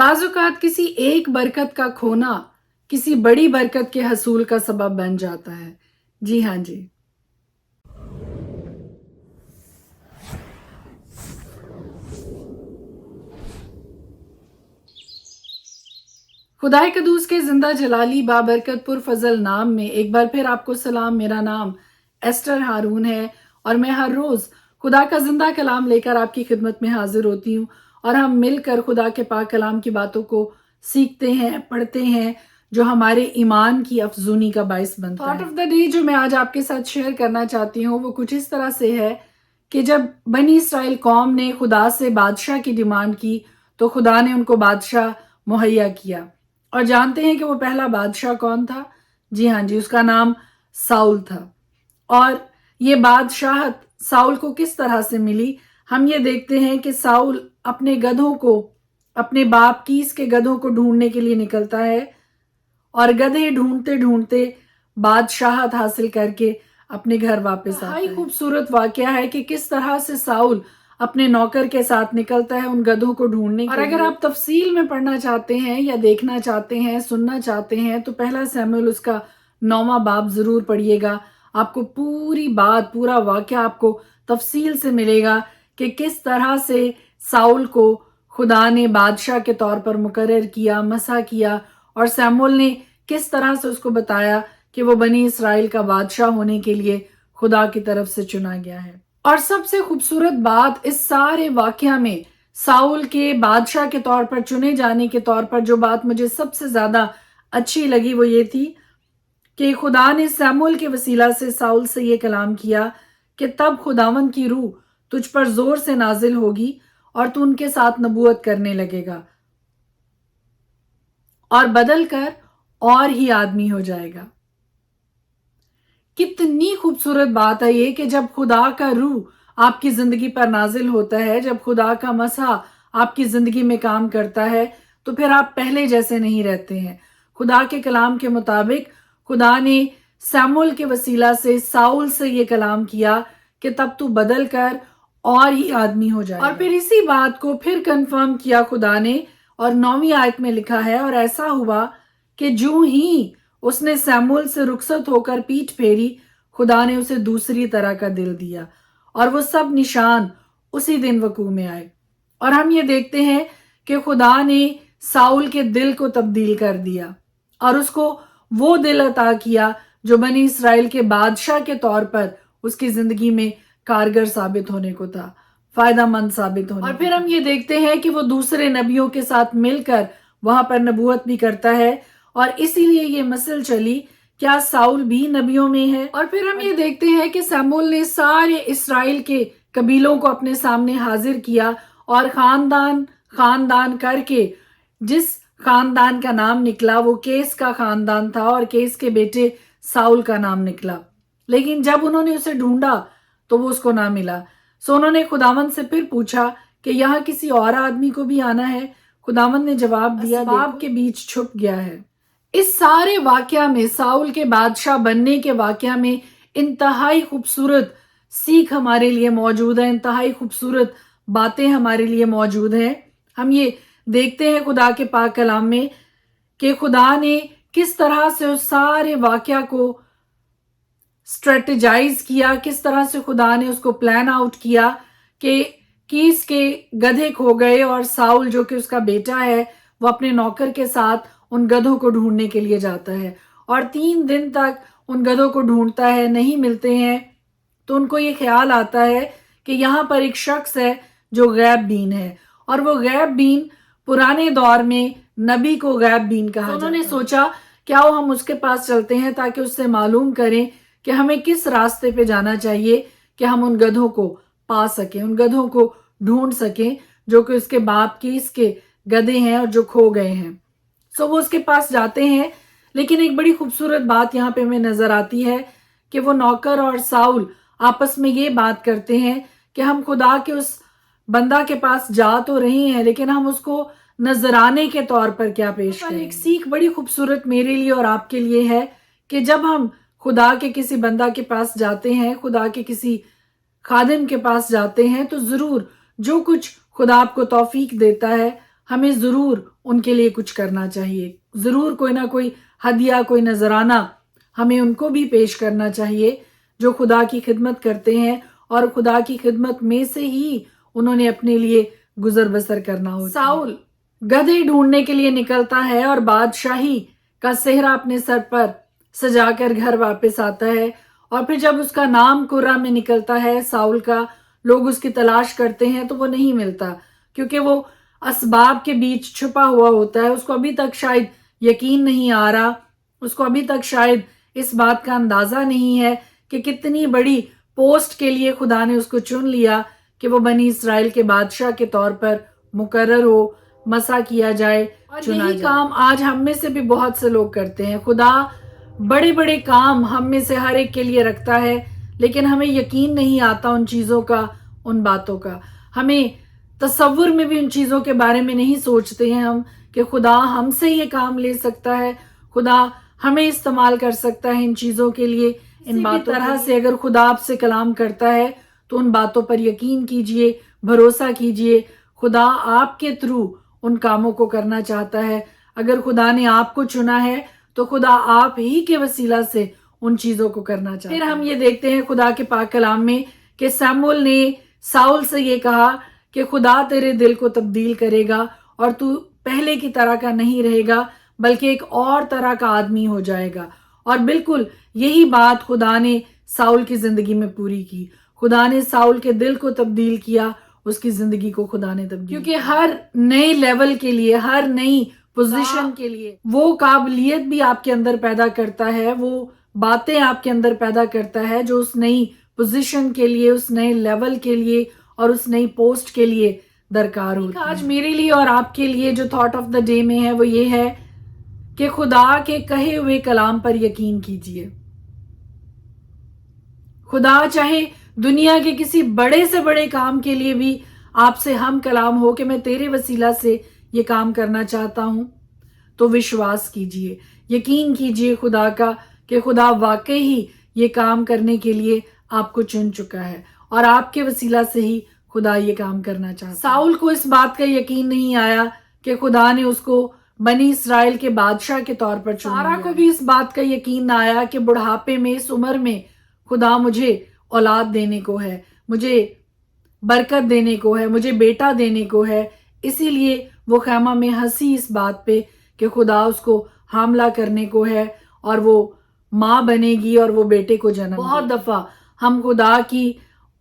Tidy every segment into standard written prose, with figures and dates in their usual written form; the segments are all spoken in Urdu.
بعض اوقات کسی ایک برکت کا کھونا کسی بڑی برکت کے حصول کا سبب بن جاتا ہے۔ جی ہاں جی۔ خدائے قدوس کے زندہ جلالی بابرکت پرفضل نام میں ایک بار پھر آپ کو سلام۔ میرا نام ایسٹر ہارون ہے اور میں ہر روز خدا کا زندہ کلام لے کر آپ کی خدمت میں حاضر ہوتی ہوں، اور ہم مل کر خدا کے پاک کلام کی باتوں کو سیکھتے ہیں، پڑھتے ہیں، جو ہمارے ایمان کی افزونی کا باعث بنتا ہے۔ تھاٹ آف دا ڈے جو میں آج آپ کے ساتھ شیئر کرنا چاہتی ہوں وہ کچھ اس طرح سے ہے کہ جب بنی اسرائیل قوم نے خدا سے بادشاہ کی ڈیمانڈ کی تو خدا نے ان کو بادشاہ مہیا کیا، اور جانتے ہیں کہ وہ پہلا بادشاہ کون تھا؟ جی ہاں جی، اس کا نام ساؤل تھا۔ اور یہ بادشاہت ساؤل کو کس طرح سے ملی؟ ہم یہ دیکھتے ہیں کہ ساؤل اپنے گدھوں کو، اپنے باپ کیس کے گدھوں کو ڈھونڈنے کے لیے نکلتا ہے، اور گدھے ڈھونڈتے ڈھونڈتے بادشاہت حاصل کر کے اپنے گھر واپس آتا ہے۔ خوبصورت واقعہ ہے کہ کس طرح سے ساؤل اپنے نوکر کے ساتھ نکلتا ہے ان گدھوں کو ڈھونڈنے کے لیے۔ اور اگر آپ تفصیل میں پڑھنا چاہتے ہیں یا دیکھنا چاہتے ہیں، سننا چاہتے ہیں، تو پہلا سیموئیل اس کا 9واں باب ضرور پڑھیے گا۔ آپ کو پوری بات، پورا واقعہ آپ کو تفصیل سے ملے گا کہ کس طرح سے ساؤل کو خدا نے بادشاہ کے طور پر مقرر کیا، مسح کیا، اور سیموئیل نے کس طرح سے اس کو بتایا کہ وہ بنی اسرائیل کا بادشاہ ہونے کے لیے خدا کی طرف سے چنا گیا ہے۔ اور سب سے خوبصورت بات اس سارے واقعہ میں ساؤل کے بادشاہ کے طور پر چنے جانے کے طور پر جو بات مجھے سب سے زیادہ اچھی لگی وہ یہ تھی کہ خدا نے سیموئیل کے وسیلہ سے ساؤل سے یہ کلام کیا کہ تب خداوند کی روح تجھ پر زور سے نازل ہوگی اور تو ان کے ساتھ نبوت کرنے لگے گا اور بدل کر اور ہی آدمی ہو جائے گا۔ کتنی خوبصورت بات ہے یہ کہ جب خدا کا روح آپ کی زندگی پر نازل ہوتا ہے، جب خدا کا مسح آپ کی زندگی میں کام کرتا ہے، تو پھر آپ پہلے جیسے نہیں رہتے ہیں۔ خدا کے کلام کے مطابق خدا نے سیموئیل کے وسیلہ سے ساؤل سے یہ کلام کیا کہ تب تو بدل کر اور ہی آدمی ہو جائے گا۔ اور پھر اسی بات کو پھر کنفرم کیا خدا نے، اور 9ویں آیت میں لکھا ہے، اور ایسا ہوا کہ جو ہی اس نے سیموئیل سے رخصت ہو کر پیٹھ پھیری، خدا نے اسے دوسری طرح کا دل دیا، اور وہ سب نشان اسی دن وقوع میں آئے۔ اور ہم یہ دیکھتے ہیں کہ خدا نے ساؤل کے دل کو تبدیل کر دیا اور اس کو وہ دل عطا کیا جو بنی اسرائیل کے بادشاہ کے طور پر اس کی زندگی میں کارگر ثابت ہونے کو تھا، فائدہ مند ثابت ہونے کو۔ اور پھر ہم یہ دیکھتے ہیں کہ وہ دوسرے نبیوں کے ساتھ مل کر وہاں پر نبوت بھی کرتا ہے، اور اسی لیے یہ مسل چلی کیا ساؤل بھی نبیوں میں ہے۔ اور پھر ہم یہ دیکھتے ہیں کہ سیموئیل نے سارے اسرائیل کے قبیلوں کو اپنے سامنے حاضر کیا، اور خاندان خاندان کر کے جس خاندان کا نام نکلا وہ کیس کا خاندان تھا، اور کیس کے بیٹے ساؤل کا نام نکلا۔ لیکن جب انہوں نے اسے ڈھونڈا تو وہ اس کو نہ ملا، سو انہوں نے خداوند سے پھر پوچھا کہ یہاں کسی اور آدمی کو بھی آنا ہے؟ خداوند نے جواب دیا، اسباب کے بیچ چھپ گیا ہے۔ اس سارے واقعہ میں، ساؤل کے بادشاہ بننے کے واقعہ میں انتہائی خوبصورت سیکھ ہمارے لیے موجود ہے، انتہائی خوبصورت باتیں ہمارے لیے موجود ہیں۔ ہم یہ دیکھتے ہیں خدا کے پاک کلام میں کہ خدا نے کس طرح سے اس سارے واقعہ کو اسٹریٹجائز کیا، کس طرح سے خدا نے اس کو پلان آؤٹ کیا کہ کیس کے گدھے کھو گئے، اور ساؤل جو کہ اس کا بیٹا ہے وہ اپنے نوکر کے ساتھ ان گدھوں کو ڈھونڈنے کے لیے جاتا ہے، اور 3 دن تک ان گدھوں کو ڈھونڈتا ہے، نہیں ملتے ہیں۔ تو ان کو یہ خیال آتا ہے کہ یہاں پر ایک شخص ہے جو غیب بین ہے، اور وہ غیب بین پرانے دور میں نبی کو غیب بین کہا جاتا ہے۔ انہوں نے سوچا کیا ہم اس کے پاس چلتے ہیں تاکہ اس سے معلوم کریں کہ ہمیں کس راستے پہ جانا چاہیے کہ ہم ان گدھوں کو پا سکیں، ان گدھوں کو ڈھونڈ سکیں جو کہ اس کے باپ کی اس کے گدھے ہیں اور جو کھو گئے ہیں۔ سو وہ اس کے پاس جاتے ہیں، لیکن ایک بڑی خوبصورت بات یہاں پہ ہمیں نظر آتی ہے کہ وہ نوکر اور ساؤل آپس میں یہ بات کرتے ہیں کہ ہم خدا کے اس بندہ کے پاس جا تو رہے ہیں، لیکن ہم اس کو نذرانے کے طور پر کیا پیش کریں۔ ایک سیکھ بڑی خوبصورت میرے لیے اور آپ کے لیے ہے کہ جب ہم خدا کے کسی بندہ کے پاس جاتے ہیں، خدا کے کسی خادم کے پاس جاتے ہیں، تو ضرور جو کچھ خدا آپ کو توفیق دیتا ہے ہمیں ضرور ان کے لیے کچھ کرنا چاہیے، ضرور کوئی نہ کوئی ہدیہ، کوئی نذرانہ ہمیں ان کو بھی پیش کرنا چاہیے جو خدا کی خدمت کرتے ہیں، اور خدا کی خدمت میں سے ہی انہوں نے اپنے لیے گزر بسر کرنا ہو۔ ساؤل گدھے ڈھونڈنے کے لیے نکلتا ہے اور بادشاہی کا صحرا اپنے سر پر سجا کر گھر واپس آتا ہے، اور پھر جب اس کا نام قرہ میں نکلتا ہے ساؤل کا، لوگ اس کی تلاش کرتے ہیں تو وہ نہیں ملتا، کیونکہ وہ اسباب کے بیچ چھپا ہوا ہوتا ہے۔ اس کو ابھی تک شاید یقین نہیں آ رہا، اس کو ابھی تک شاید اس بات کا اندازہ نہیں ہے کہ کتنی بڑی پوسٹ کے لیے خدا نے اس کو چن لیا کہ وہ بنی اسرائیل کے بادشاہ کے طور پر مقرر ہو، مسا کیا جائے، چنا جائے۔ کام آج ہم میں سے بھی بہت سے لوگ کرتے ہیں۔ خدا بڑے بڑے کام ہم میں سے ہر ایک کے لیے رکھتا ہے، لیکن ہمیں یقین نہیں آتا ان چیزوں کا، ان باتوں کا۔ ہمیں تصور میں بھی ان چیزوں کے بارے میں نہیں سوچتے ہیں ہم کہ خدا ہم سے یہ کام لے سکتا ہے، خدا ہمیں استعمال کر سکتا ہے ان چیزوں کے لیے۔ ان باتوں طرح سے اگر خدا آپ سے کلام کرتا ہے تو ان باتوں پر یقین کیجئے، بھروسہ کیجئے۔ خدا آپ کے تھرو ان کاموں کو کرنا چاہتا ہے۔ اگر خدا نے آپ کو چنا ہے تو خدا آپ ہی کے وسیلہ سے ان چیزوں کو کرنا چاہتا ہے۔ پھر ہم یہ دیکھتے ہیں خدا کے پاک کلام میں کہ سموئیل نے ساؤل سے یہ کہا کہ خدا تیرے دل کو تبدیل کرے گا اور تو پہلے کی طرح کا نہیں رہے گا، بلکہ ایک اور طرح کا آدمی ہو جائے گا۔ اور بالکل یہی بات خدا نے ساؤل کی زندگی میں پوری کی۔ خدا نے ساؤل کے دل کو تبدیل کیا، اس کی زندگی کو خدا نے تبدیل کیا، کیونکہ ہر نئے لیول کے لیے، ہر نئی پوزیشن کے لیے وہ قابلیت بھی آپ کے اندر پیدا کرتا ہے، وہ باتیں آپ کے اندر پیدا کرتا ہے جو اس نئی پوزیشن کے لیے، اس نئے لیول کے لیے اور اس نئی پوسٹ کے لیے درکار ہوتی ہے۔ آج میرے لیے اور آپ کے لیے جو تھاٹ آف دا ڈے میں ہے وہ یہ ہے کہ خدا کے کہے ہوئے کلام پر یقین کیجئے۔ خدا چاہے دنیا کے کسی بڑے سے بڑے کام کے لیے بھی آپ سے ہم کلام ہو کہ میں تیرے وسیلہ سے یہ کام کرنا چاہتا ہوں، تو وشواس کیجئے، یقین کیجئے خدا کا کہ خدا واقعی ہی یہ کام کرنے کے لیے آپ کو چن چکا ہے، اور آپ کے وسیلہ سے ہی خدا یہ کام کرنا چاہتا ہے۔ ساؤل کو اس بات کا یقین نہیں آیا کہ خدا نے اس کو بنی اسرائیل کے بادشاہ کے طور پر چنا۔ سارا کو بھی اس بات کا یقین نہ آیا کہ بڑھاپے میں، اس عمر میں خدا مجھے اولاد دینے کو ہے، مجھے برکت دینے کو ہے، مجھے بیٹا دینے کو ہے۔ اسی لیے وہ خیمہ میں ہنسی اس بات پہ کہ خدا اس کو حاملہ کرنے کو ہے اور وہ ماں بنے گی اور وہ بیٹے کو جنم دے گی۔ بہت دفعہ ہم خدا کی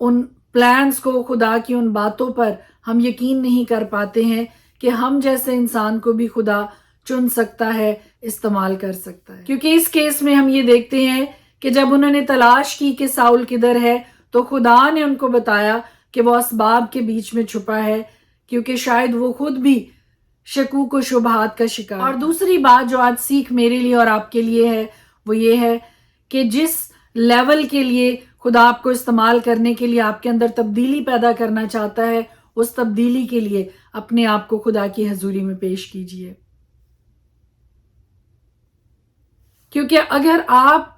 ان پلانز کو، خدا کی ان باتوں پر ہم یقین نہیں کر پاتے ہیں کہ ہم جیسے انسان کو بھی خدا چن سکتا ہے، استعمال کر سکتا ہے۔ کیونکہ اس کیس میں ہم یہ دیکھتے ہیں کہ جب انہوں نے تلاش کی کہ ساؤل کدھر ہے تو خدا نے ان کو بتایا کہ وہ اسباب کے بیچ میں چھپا ہے، کیونکہ شاید وہ خود بھی شکوک و شبہات کا شکار۔ اور دوسری بات جو آج سیکھ میرے لیے اور آپ کے لیے ہے وہ یہ ہے کہ جس لیول کے لیے خدا آپ کو استعمال کرنے کے لیے آپ کے اندر تبدیلی پیدا کرنا چاہتا ہے، اس تبدیلی کے لیے اپنے آپ کو خدا کی حضوری میں پیش کیجئے۔ کیونکہ اگر آپ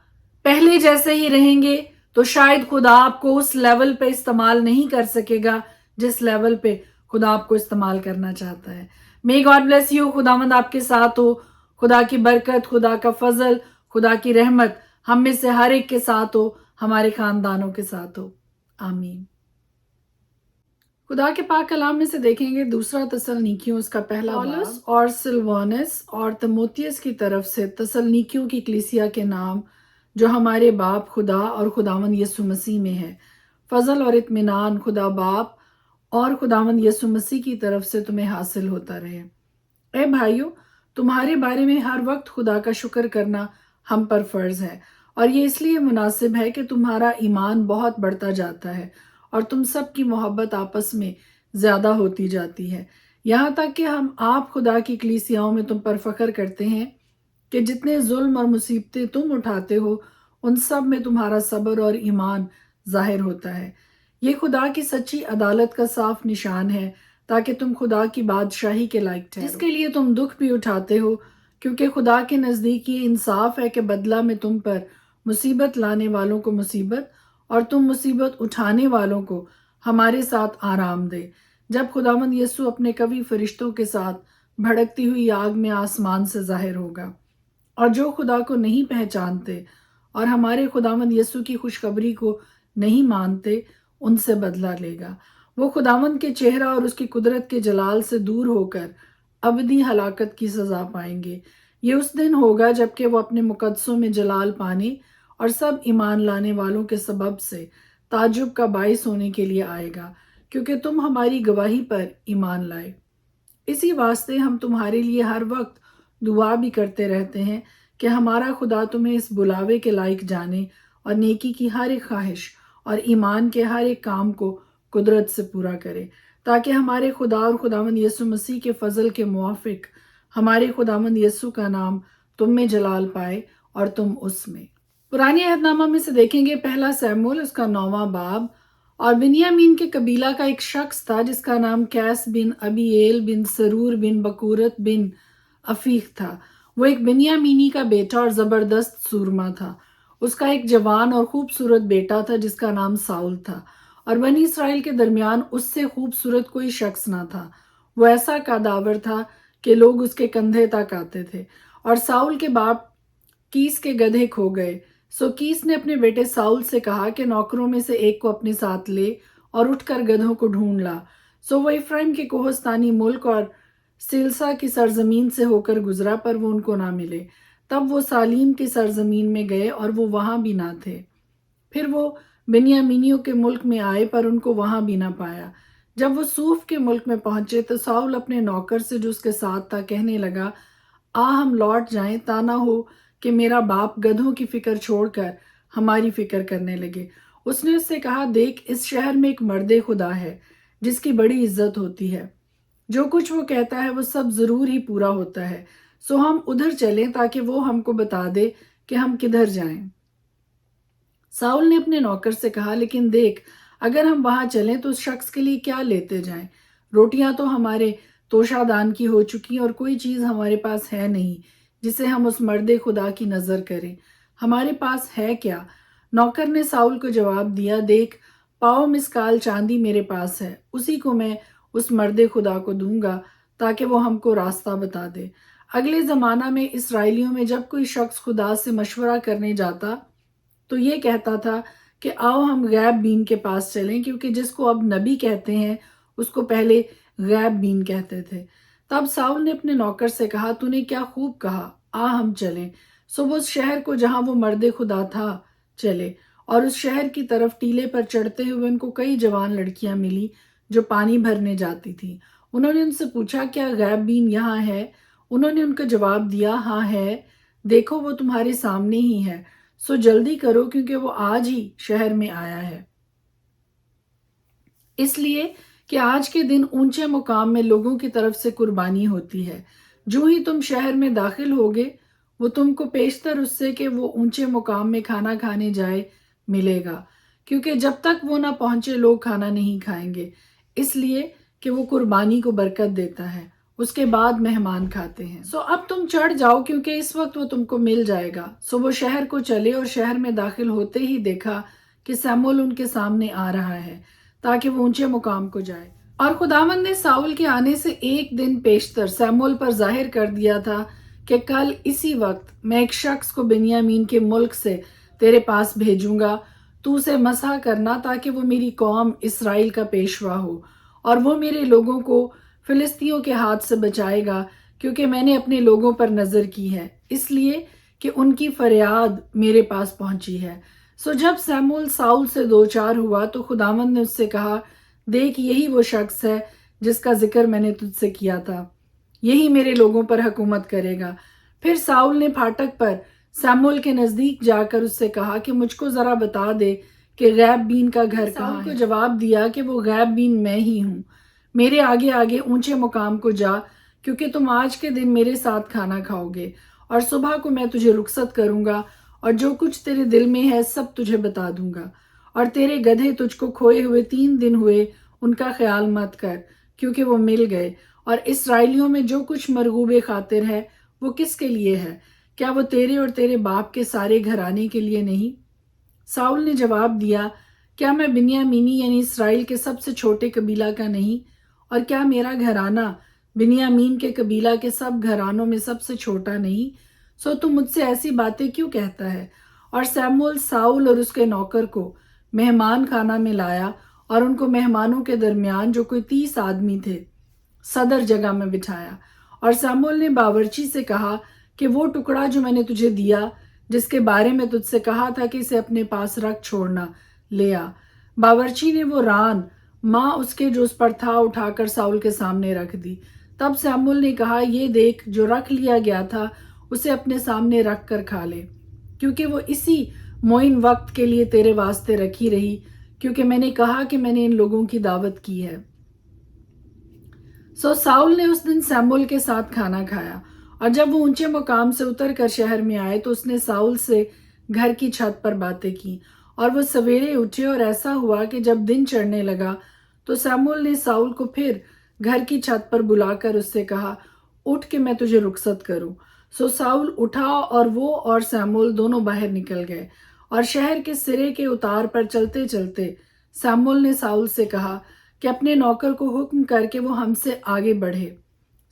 پہلے جیسے ہی رہیں گے تو شاید خدا آپ کو اس لیول پہ استعمال نہیں کر سکے گا جس لیول پہ خدا آپ کو استعمال کرنا چاہتا ہے۔ May God bless you، خداوند آپ کے ساتھ ہو، خدا کی برکت، خدا کا فضل، خدا کی رحمت ہم میں سے ہر ایک کے ساتھ ہو، ہمارے خاندانوں کے ساتھ ہو، آمین۔ خدا کے پاک کلام میں سے دیکھیں گے دوسرا تسلنیکیوں اس کا پہلا باب، پولس اور سلوانس اور تیموتھیوس کی طرف سے تسلنیکیوں کی کلیسیا کے نام جو ہمارے باپ خدا اور خداوند یسوع مسیح میں ہے، فضل اور اطمینان خدا باپ اور خداوند یسوع مسیح کی طرف سے تمہیں حاصل ہوتا رہے۔ اے بھائیو، تمہارے بارے میں ہر وقت خدا کا شکر کرنا ہم پر فرض ہے، اور یہ اس لیے مناسب ہے کہ تمہارا ایمان بہت بڑھتا جاتا ہے اور تم سب کی محبت آپس میں زیادہ ہوتی جاتی ہے، یہاں تک کہ ہم آپ خدا کی کلیسیاؤں میں تم پر فخر کرتے ہیں کہ جتنے ظلم اور مصیبتیں تم اٹھاتے ہو ان سب میں تمہارا صبر اور ایمان ظاہر ہوتا ہے۔ یہ خدا کی سچی عدالت کا صاف نشان ہے تاکہ تم خدا کی بادشاہی کے لائق ٹھہرو، جس کے لیے تم دکھ بھی اٹھاتے ہو، کیونکہ خدا کے نزدیک یہ انصاف ہے کہ بدلہ میں تم پر مصیبت لانے والوں کو مصیبت اور تم مصیبت اٹھانے والوں کو ہمارے ساتھ آرام دے، جب خداوند یسوع اپنے کبھی فرشتوں کے ساتھ بھڑکتی ہوئی آگ میں آسمان سے ظاہر ہوگا، اور جو خدا کو نہیں پہچانتے اور ہمارے خداوند یسوع کی خوشخبری کو نہیں مانتے، ان سے بدلہ لے گا۔ وہ خداوند کے چہرہ اور اس کی قدرت کے جلال سے دور ہو کر ابدی ہلاکت کی سزا پائیں گے۔ یہ اس دن ہوگا جبکہ وہ اپنے مقدسوں میں جلال پانے اور سب ایمان لانے والوں کے سبب سے تعجب کا باعث ہونے کے لیے آئے گا، کیونکہ تم ہماری گواہی پر ایمان لائے۔ اسی واسطے ہم تمہارے لیے ہر وقت دعا بھی کرتے رہتے ہیں کہ ہمارا خدا تمہیں اس بلاوے کے لائق جانے اور نیکی کی ہر ایک خواہش اور ایمان کے ہر ایک کام کو قدرت سے پورا کرے، تاکہ ہمارے خدا اور خداوند یسوع مسیح کے فضل کے موافق ہمارے خداوند یسوع کا نام تم میں جلال پائے اور تم اس میں۔ پرانے عہد نامہ میں سے دیکھیں گے پہلا سیموئیل اس کا 9واں باب، اور بنیامین کے قبیلہ کا ایک شخص تھا جس کا نام کیس بن ابییل بن سرور بن بکورت بن افیق تھا۔ وہ ایک بنیامینی کا بیٹا اور زبردست سورما تھا۔ اس کا ایک جوان اور خوبصورت بیٹا تھا جس کا نام ساؤل تھا، اور بنی اسرائیل کے درمیان اس سے خوبصورت کوئی شخص نہ تھا۔ وہ ایسا قداور تھا کہ لوگ اس کے کندھے تک آتے تھے۔ اور ساؤل کے باپ کیس کے گدھے کھو گئے، سو کیس نے اپنے بیٹے ساؤل سے کہا کہ نوکروں میں سے ایک کو اپنے ساتھ لے اور اٹھ کر گدھوں کو ڈھونڈ لا۔ سو وہ افرایم کے کوہستانی ملک اور سلسا کی سرزمین سے ہو کر گزرا، پر وہ ان کو نہ ملے۔ تب وہ سالیم کی سرزمین میں گئے اور وہ وہاں بھی نہ تھے۔ پھر وہ بنیامینیوں کے ملک میں آئے، پر ان کو وہاں بھی نہ پایا۔ جب وہ سوف کے ملک میں پہنچے تو ساؤل اپنے نوکر سے جو اس کے ساتھ تھا کہنے لگا، ہم لوٹ جائیں، تا نہ ہو کہ میرا باپ گدھوں کی فکر چھوڑ کر ہماری فکر کرنے لگے۔ اس نے اس سے کہا، دیکھ، اس شہر میں ایک مرد خدا ہے جس کی بڑی عزت ہوتی ہے۔ جو کچھ وہ کہتا ہے وہ سب ضرور ہی پورا ہوتا ہے، سو ہم ادھر چلیں تاکہ وہ ہم کو بتا دے کہ ہم کدھر جائیں۔ ساؤل نے اپنے نوکر سے کہا، لیکن دیکھ، اگر ہم وہاں چلیں تو اس شخص کے لیے کیا لیتے جائیں؟ روٹیاں تو ہمارے توشہ دان کی ہو چکی اور کوئی چیز ہمارے پاس ہے نہیں جسے ہم اس مرد خدا کی نظر کریں۔ ہمارے پاس ہے کیا؟ نوکر نے ساؤل کو جواب دیا، دیکھ، پاؤ مسکال چاندی میرے پاس ہے، اسی کو میں اس مرد خدا کو دوں گا تاکہ وہ ہم کو راستہ بتا دے۔ اگلے زمانہ میں اسرائیلیوں میں جب کوئی شخص خدا سے مشورہ کرنے جاتا تو یہ کہتا تھا کہ آؤ ہم غیب بین کے پاس چلیں، کیونکہ جس کو اب نبی کہتے ہیں اس کو پہلے غیب بین کہتے تھے۔ تب ساؤل نے اپنے نوکر سے کہا، تو نے کیا خوب کہا، ہم چلیں۔ سو وہ اس شہر کو جہاں وہ مرد خدا تھا چلے، اور اس شہر کی طرف ٹیلے پر چڑھتے ہوئے ان کو کئی جوان لڑکیاں ملی جو پانی بھرنے جاتی تھیں۔ انہوں نے ان سے پوچھا، کیا غیب بین یہاں ہے؟ انہوں نے ان کا جواب دیا، ہاں ہے، دیکھو وہ تمہارے سامنے ہی ہے، سو جلدی کرو کیونکہ وہ آج ہی شہر میں آیا ہے۔ اس لیے کہ آج کے دن اونچے مقام میں لوگوں کی طرف سے قربانی ہوتی ہے۔ جو ہی تم شہر میں داخل ہوگے وہ تم کو پیشتر اس سے کہ وہ اونچے مقام میں کھانا کھانے جائے ملے گا، کیونکہ جب تک وہ نہ پہنچے لوگ کھانا نہیں کھائیں گے، اس لیے کہ وہ قربانی کو برکت دیتا ہے، اس کے بعد مہمان کھاتے ہیں۔ سو اب تم چڑھ جاؤ کیونکہ اس وقت وہ تم کو مل جائے گا۔ سو وہ شہر کو چلے اور شہر میں داخل ہوتے ہی دیکھا کہ سیموئیل ان کے سامنے آ رہا ہے تاکہ وہ اونچے مقام کو جائے۔ اور خداوند نے ساؤل کے آنے سے ایک دن پیشتر سیموئیل پر ظاہر کر دیا تھا کہ کل اسی وقت میں ایک شخص کو بنیامین کے ملک سے تیرے پاس بھیجوں گا، تو اسے مسح کرنا تاکہ وہ میری قوم اسرائیل کا پیشوا ہو، اور وہ میرے لوگوں کو فلسطینیوں کے ہاتھ سے بچائے گا، کیونکہ میں نے اپنے لوگوں پر نظر کی ہے، اس لیے کہ ان کی فریاد میرے پاس پہنچی ہے۔ سو جب سیموئیل ساؤل سے دوچار ہوا تو خداوند نے اس سے کہا، دیکھ، یہی وہ شخص ہے جس کا ذکر میں نے تجھ سے کیا تھا، یہی میرے لوگوں پر حکومت کرے گا۔ پھر ساؤل نے پھاٹک پر سیموئیل کے نزدیک جا کر اس سے کہا کہ مجھ کو ذرا بتا دے کہ غیب بین کا گھر کہاں ہے۔ ساؤل کو جواب دیا کہ وہ غیب بین میں ہی ہوں، میرے آگے آگے اونچے مقام کو جا، کیونکہ تم آج کے دن میرے ساتھ کھانا کھاؤ گے، اور صبح کو میں تجھے رخصت کروں گا اور جو کچھ تیرے دل میں ہے سب تجھے بتا دوں گا۔ اور تیرے گدھے تجھ کو کھوئے ہوئے 3 دن ہوئے، ان کا خیال مت کر، کیونکہ وہ مل گئے۔ اور اسرائیلیوں میں جو کچھ مرغوب خاطر ہے وہ کس کے لیے ہے؟ کیا وہ تیرے اور تیرے باپ کے سارے گھرانے کے لیے نہیں؟ ساؤل نے جواب دیا، کیا میں بنیامینی یعنی اسرائیل کے سب سے چھوٹے قبیلہ کا نہیں؟ اور کیا میرا گھرانہ بنیامین کے قبیلہ کے سب گھرانوں میں سب سے چھوٹا نہیں؟ سو تم مجھ سے ایسی باتیں کیوں کہتا ہے؟ اور سیموئیل ساؤل اور اس کے نوکر کو مہمان خانہ میں لایا اور ان کو مہمانوں کے درمیان جو کوئی 30 آدمی تھے صدر جگہ میں بٹھایا۔ اور سیموئیل نے باورچی سے کہا کہ وہ ٹکڑا جو میں نے تجھے دیا، جس کے بارے میں تجھ سے کہا تھا کہ اسے اپنے پاس رکھ چھوڑنا، لے آ۔ باورچی نے وہ ران ماں اس کے جو اس پر تھا اٹھا کر ساؤل کے سامنے رکھ دی۔ تب سیموئیل نے کہا، یہ دیکھ جو رکھ لیا گیا تھا اسے اپنے سامنے رکھ کر کھا لے، کیونکہ وہ اسی معین وقت کے لیے تیرے واسطے رکھی رہی، کیونکہ میں نے کہا کہ میں نے ان لوگوں کی دعوت کی ہے۔ سو ساؤل نے اس دن سیموئیل کے ساتھ کھانا کھایا، اور جب وہ اونچے مقام سے اتر کر شہر میں آئے تو اس نے ساؤل سے گھر کی چھت پر باتیں کی، اور وہ سویرے اٹھے، اور ایسا ہوا کہ جب دن چڑھنے لگا تو سیموئیل نے ساؤل کو پھر گھر کی چھت پر بلا کر اس سے کہا، اٹھ کہ میں تجھے رخصت کروں۔ سو ساؤل اٹھا اور وہ اور سیموئیل دونوں باہر نکل گئے، اور شہر کے سرے کے اتار پر چلتے چلتے سیموئیل نے ساؤل سے کہا کہ اپنے نوکر کو حکم کر کے وہ ہم سے آگے بڑھے۔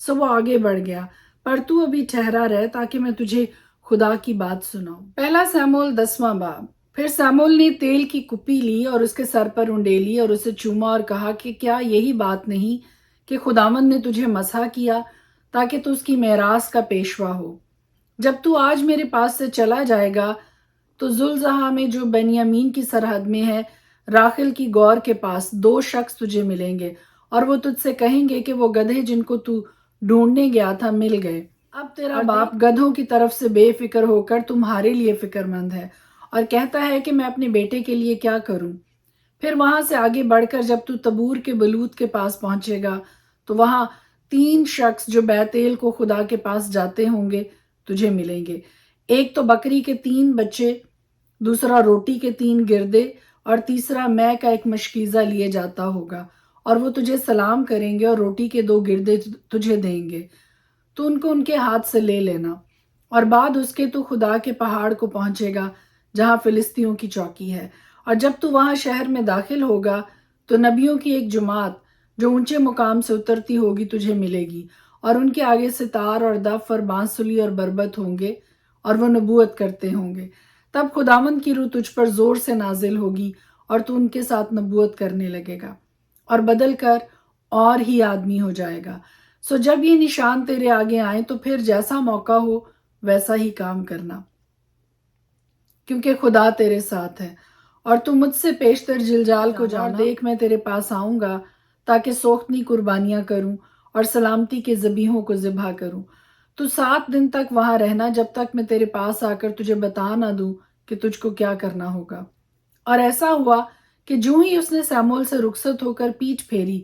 سو وہ آگے بڑھ گیا، پر تو ابھی ٹھہرا رہ تاکہ میں تجھے خدا کی بات سناؤں۔ پہلا سیموئیل 10واں باب۔ پھر سیموئیل نے تیل کی کپی لی اور اس کے سر پر انڈیلی اور اسے چوما اور کہا کہ کیا یہی بات نہیں کہ خداوند نے تجھے مسح کیا تاکہ تو اس کی میراث کا پیشوا ہو؟ جب تو آج میرے پاس سے چلا جائے گا تو زلزہا میں جو بنیامین کی سرحد میں ہے راخل کی گور کے پاس 2 شخص تجھے ملیں گے، اور وہ تجھ سے کہیں گے کہ وہ گدھے جن کو تو ڈھونڈنے گیا تھا مل گئے۔ اب تیرا باپ گدھوں کی طرف سے بے فکر ہو کر تمہارے لیے فکر مند ہے اور کہتا ہے کہ میں اپنے بیٹے کے لیے کیا کروں۔ پھر وہاں سے آگے بڑھ کر جب تو تبور کے بلوت کے پاس پہنچے گا تو وہاں 3 شخص جو بیتیل کو خدا کے پاس جاتے ہوں گے تجھے ملیں گے، ایک تو بکری کے 3 بچے، دوسرا روٹی کے 3 گردے، اور تیسرا مے کا ایک مشکیزہ لیے جاتا ہوگا، اور وہ تجھے سلام کریں گے اور روٹی کے 2 گردے تجھے دیں گے، تو ان کو ان کے ہاتھ سے لے لینا۔ اور بعد اس کے تو خدا کے پہاڑ کو پہنچے گا جہاں فلسطینیوں کی چوکی ہے، اور جب تو وہاں شہر میں داخل ہوگا تو نبیوں کی ایک جماعت جو اونچے مقام سے اترتی ہوگی تجھے ملے گی، اور ان کے آگے ستار اور دف اور بانسلی اور بربت ہوں گے، اور وہ نبوت کرتے ہوں گے۔ تب خداوند کی روح تجھ پر زور سے نازل ہوگی اور تو ان کے ساتھ نبوت کرنے لگے گا، اور بدل کر اور ہی آدمی ہو جائے گا۔ سو جب یہ نشان تیرے آگے آئیں تو پھر جیسا موقع ہو ویسا ہی کام کرنا، کیونکہ خدا تیرے ساتھ ہے۔ اور تو مجھ سے پیشتر جلجال کو جانا، دیکھ میں تیرے پاس آؤں گا تاکہ سوختنی قربانیاں کروں اور سلامتی کے ذبیحوں کو ذبح کروں۔ تو 7 دن تک وہاں رہنا جب تک میں تیرے پاس آ کر تجھے بتا نہ دوں کہ تجھ کو کیا کرنا ہوگا۔ اور ایسا ہوا کہ جو ہی اس نے سیموئیل سے رخصت ہو کر پیٹھ پھیری،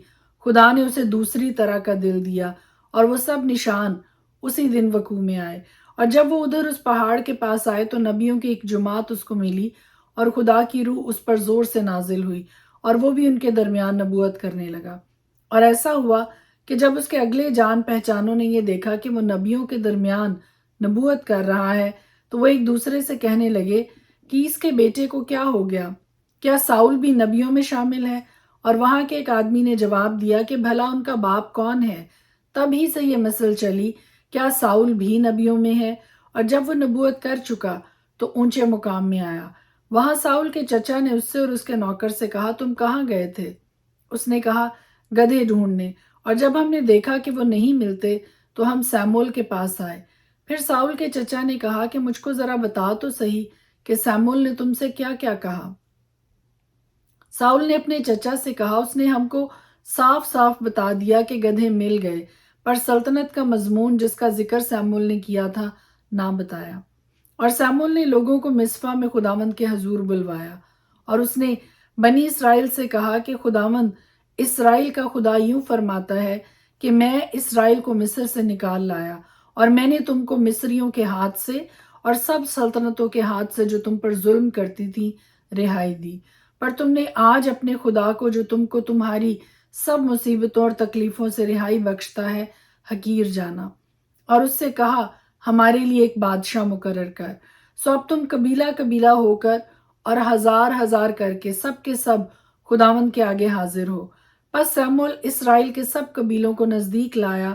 خدا نے اسے دوسری طرح کا دل دیا، اور وہ سب نشان اسی دن وقوع میں آئے۔ اور جب وہ ادھر اس پہاڑ کے پاس آئے تو نبیوں کی ایک جماعت اس کو ملی، اور خدا کی روح اس پر زور سے نازل ہوئی، اور وہ بھی ان کے درمیان نبوت کرنے لگا۔ اور ایسا ہوا کہ جب اس کے اگلے جان پہچانوں نے یہ دیکھا کہ وہ نبیوں کے درمیان نبوت کر رہا ہے تو وہ ایک دوسرے سے کہنے لگے کہ اس کے بیٹے کو کیا ہو گیا؟ کیا ساؤل بھی نبیوں میں شامل ہے؟ اور وہاں کے ایک آدمی نے جواب دیا کہ بھلا ان کا باپ کون ہے؟ تب ہی سے یہ مثل چلی، کیا ساؤل بھی نبیوں میں ہے؟ اور جب وہ نبوت کر چکا تو اونچے مقام میں آیا۔ وہاں ساؤل کے چچا نے اس سے اور اس کے نوکر سے کہا، تم کہاں گئے تھے؟ اس نے کہا، گدھے ڈھونڈنے، اور جب ہم نے دیکھا کہ وہ نہیں ملتے تو ہم سیموئیل کے پاس آئے۔ پھر ساؤل کے چچا نے کہا کہ مجھ کو ذرا بتا تو صحیح کہ سیموئیل نے تم سے کیا کیا کہا۔ ساؤل نے اپنے چچا سے کہا، اس نے ہم کو صاف صاف بتا دیا کہ گدھے مل گئے، پر سلطنت کا مضمون جس کا ذکر سیموئیل نے کیا تھا نہ بتایا۔ اور سیموئیل نے لوگوں کو مصفا میں خداوند کے حضور بلوایا، اور اس نے بنی اسرائیل سے کہا کہ خداوند اسرائیل کا خدا یوں فرماتا ہے کہ میں اسرائیل کو مصر سے نکال لایا، اور میں نے تم کو مصریوں کے ہاتھ سے اور سب سلطنتوں کے ہاتھ سے جو تم پر ظلم کرتی تھی رہائی دی، پر تم نے آج اپنے خدا کو جو تم کو تمہاری سب مصیبتوں اور تکلیفوں سے رہائی بخشتا ہے حقیر جانا، اور اس سے کہا ہمارے لیے ایک بادشاہ مقرر کر۔ سو اب تم قبیلہ قبیلہ ہو کر اور ہزار ہزار کر کے سب خداوند کے آگے حاضر ہو، پس سیموئیل اسرائیل کے سب قبیلوں کو نزدیک لایا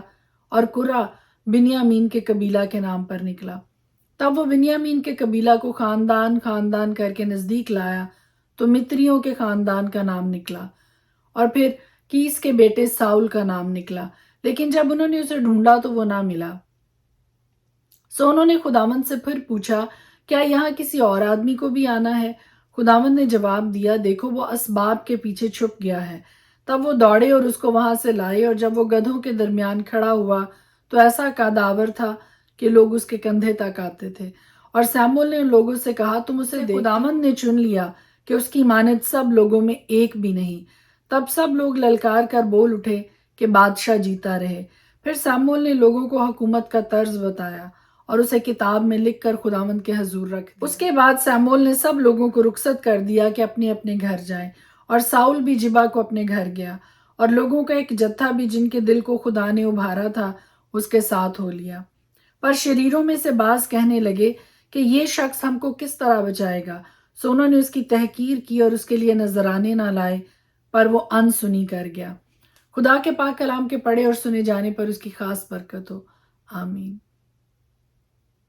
اور قرہ بنیامین کے قبیلہ کے نام پر نکلا۔ تب وہ بنیامین کے قبیلہ کو خاندان خاندان کر کے نزدیک لایا تو متریوں کے خاندان کا نام نکلا، اور پھر کیس کے بیٹے ساؤل کا نام نکلا، لیکن جب انہوں نے اسے ڈھونڈا تو وہ نہ ملا۔ سو انہوں نے خداوند سے پھر پوچھا، کیا یہاں کسی اور آدمی کو بھی آنا ہے؟ خداوند نے جواب دیا، دیکھو وہ اسباب کے پیچھے چھپ گیا ہے۔ تب وہ دوڑے اور اس کو وہاں سے لائے، اور جب وہ گدھوں کے درمیان کھڑا ہوا تو ایسا قداور تھا کہ لوگ اس کے کندھے تک آتے تھے۔ اور سیموئیل نے ان لوگوں سے کہا، تم اسے دیکھ، خداوند نے چن لیا کہ اس کی مانند سب لوگوں میں ایک بھی نہیں۔ تب سب لوگ للکار کر بول اٹھے کہ بادشاہ جیتا رہے۔ پھر سیموئیل نے لوگوں کو حکومت کا طرز بتایا اور اسے کتاب میں لکھ کر خداوند کے حضور رکھ دیا۔ اس کے بعد سیموئیل نے سب لوگوں کو رخصت کر دیا کہ اپنے اپنے گھر جائیں، اور ساؤل بھی جبا کو اپنے گھر گیا، اور لوگوں کا ایک جتھا بھی جن کے دل کو خدا نے ابھارا تھا اس کے ساتھ ہو لیا۔ پر شریروں میں سے بعض کہنے لگے کہ یہ شخص ہم کو کس طرح بچائے گا؟ سو انہوں نے اس کی تحقیر کی اور اس کے لیے نذرانے نہ لائے، پر وہ ان سنی کر گیا۔ خدا کے پاک کلام کے پڑھے اور سنے جانے پر اس کی خاص برکت ہو، آمین۔